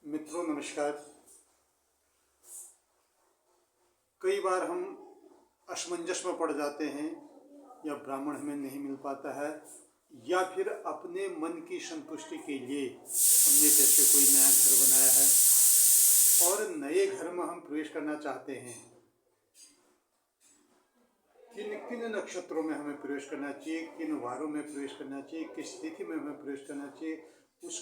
मित्रों नमस्कार। कई बार हम असमंजस में पड़ जाते हैं या ब्राह्मण हमें नहीं मिल पाता है या फिर अपने मन की संतुष्टि के लिए हमने जैसे कोई नया घर बनाया है और नए घर में हम प्रवेश करना चाहते हैं। किन किन नक्षत्रों में हमें प्रवेश करना चाहिए, किन वारों में प्रवेश करना चाहिए, किस तिथि में हमें प्रवेश करना चाहिए, उस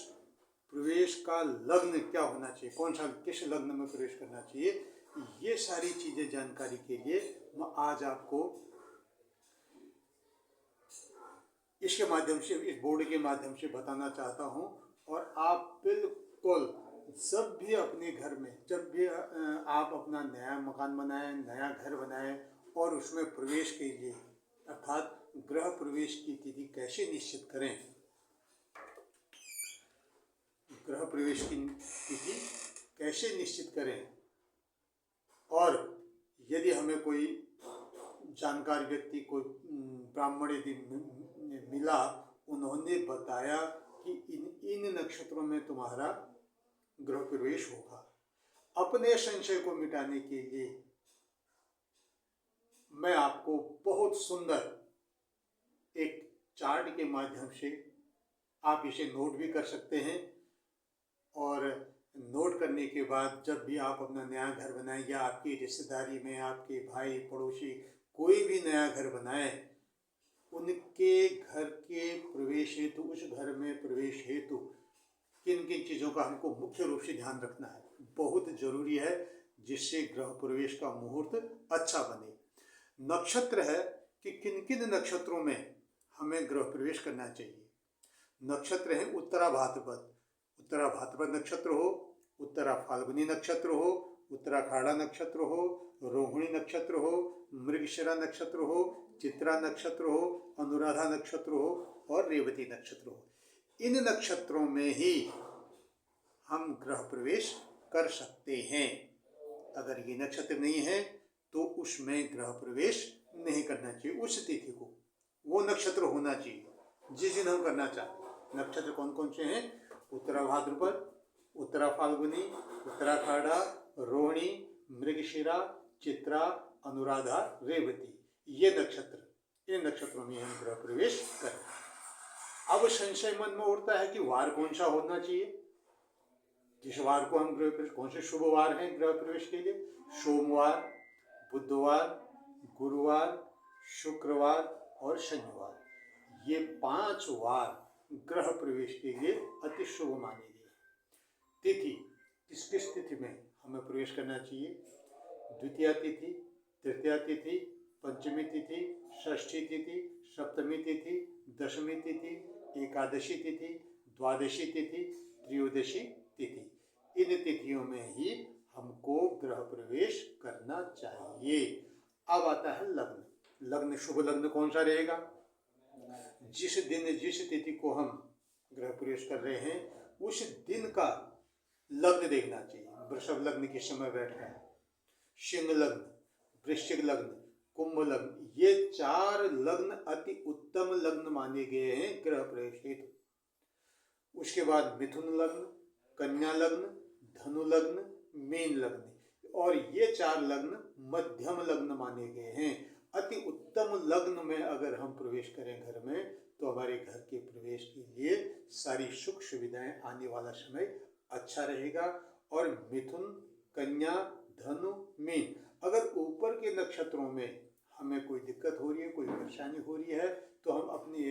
प्रवेश का लग्न क्या होना चाहिए, कौन सा किस लग्न में प्रवेश करना चाहिए, ये सारी चीज़ें जानकारी के लिए मैं आज आपको इसके माध्यम से, इस बोर्ड के माध्यम से बताना चाहता हूँ। और आप बिल्कुल जब भी अपने घर में, जब भी आप अपना नया मकान बनाएं, नया घर बनाएं और उसमें प्रवेश के लिए अर्थात गृह प्रवेश की तिथि कैसे निश्चित करें, गृह प्रवेश की तिथि कैसे निश्चित करें, और यदि हमें कोई जानकार व्यक्ति, कोई ब्राह्मण यदि मिला, उन्होंने बताया कि इन नक्षत्रों में तुम्हारा गृह प्रवेश होगा, अपने संशय को मिटाने के लिए मैं आपको बहुत सुंदर एक चार्ट के माध्यम से, आप इसे नोट भी कर सकते हैं, और नोट करने के बाद जब भी आप अपना नया घर बनाएं या आपकी रिश्तेदारी में आपके भाई पड़ोसी कोई भी नया घर बनाए, उनके घर के प्रवेश हेतु, उस घर में प्रवेश हेतु किन किन चीज़ों का हमको मुख्य रूप से ध्यान रखना है, बहुत जरूरी है, जिससे गृह प्रवेश का मुहूर्त अच्छा बने। नक्षत्र है कि किन किन नक्षत्रों में हमें गृह प्रवेश करना चाहिए। नक्षत्र है उत्तरा भाद्रपद, उत्तरा भाद्रपद नक्षत्र हो, उत्तरा फाल्गुनी नक्षत्र हो, उत्तराखाड़ा नक्षत्र हो, रोहिणी नक्षत्र हो, मृगशिरा नक्षत्र हो, चित्रा नक्षत्र हो, अनुराधा नक्षत्र हो और रेवती नक्षत्र हो। इन नक्षत्रों में ही हम गृह प्रवेश कर सकते हैं। अगर ये नक्षत्र नहीं है तो उसमें गृह प्रवेश नहीं करना चाहिए। उस तिथि को वो नक्षत्र होना चाहिए जिस दिन हम करना चाहते हैं। नक्षत्र कौन कौन से हैं? उत्तरा भाद्रपद, उत्तरा फाल्गुनी, उत्तराखाड़ा, रोहिणी, मृगशिरा, चित्रा, अनुराधा, रेवती, ये नक्षत्र, इन नक्षत्रों में हम गृह प्रवेश करें। अब संशय मन में उठता है कि वार कौन सा होना चाहिए, जिस वार को हम गृह प्रवेश, कौन से शुभ वार हैं गृह प्रवेश के लिए? सोमवार, बुधवार, गुरुवार, शुक्रवार और शनिवार, ये 5 वार गृह प्रवेश के लिए अति शुभ माने गए। तिथि, किस किस तिथि में हमें प्रवेश करना चाहिए? द्वितीया तिथि, तृतीया तिथि, पंचमी तिथि, षष्ठी तिथि, सप्तमी तिथि, दशमी तिथि, एकादशी तिथि, द्वादशी तिथि, त्रयोदशी तिथि, इन तिथियों में ही हमको गृह प्रवेश करना चाहिए। अब आता है लग्न। लग्न, शुभ लग्न कौन सा रहेगा? जिस दिन, जिस तिथि को हम गृह प्रवेश कर रहे हैं उस दिन का लग्न देखना चाहिए। वृषभ लग्न किस समय बैठा है, सिंह लग्न, वृश्चिक लग्न, कुंभ लग्न, ये 4 लग्न अति उत्तम लग्न माने गए हैं गृह प्रवेश हेतु। उसके बाद मिथुन लग्न, कन्या लग्न, धनु लग्न, मीन लग्न, और ये 4 लग्न मध्यम लग्न माने गए हैं। अति उत्तम लग्न में अगर हम प्रवेश करें घर में, तो हमारे घर के प्रवेश के लिए सारी सुख सुविधाएं, आने वाला समय अच्छा रहेगा। और मिथुन, कन्या, धनु, मीन, अगर ऊपर के नक्षत्रों में हमें कोई दिक्कत हो रही है, कोई परेशानी हो रही है, तो हम अपने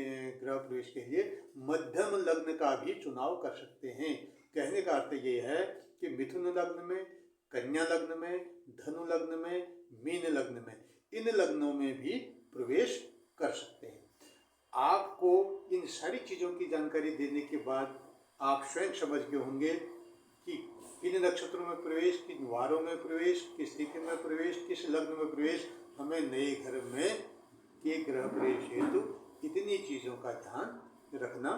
गृह प्रवेश के लिए मध्यम लग्न का भी चुनाव कर सकते हैं। कहने का अर्थ ये है कि मिथुन लग्न में, कन्या लग्न में, धनु लग्न में, मीन लग्न में, इन लग्नों में भी प्रवेश कर सकते हैं। आपको इन सारी चीज़ों की जानकारी देने के बाद आप स्वयं समझ गए होंगे कि किन नक्षत्रों में प्रवेश, किन वारों में प्रवेश, किस तिथि में प्रवेश, किस लग्न में प्रवेश, हमें नए घर में के गृह प्रवेश हेतु इतनी चीज़ों का ध्यान रखना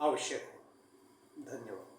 आवश्यक है। धन्यवाद।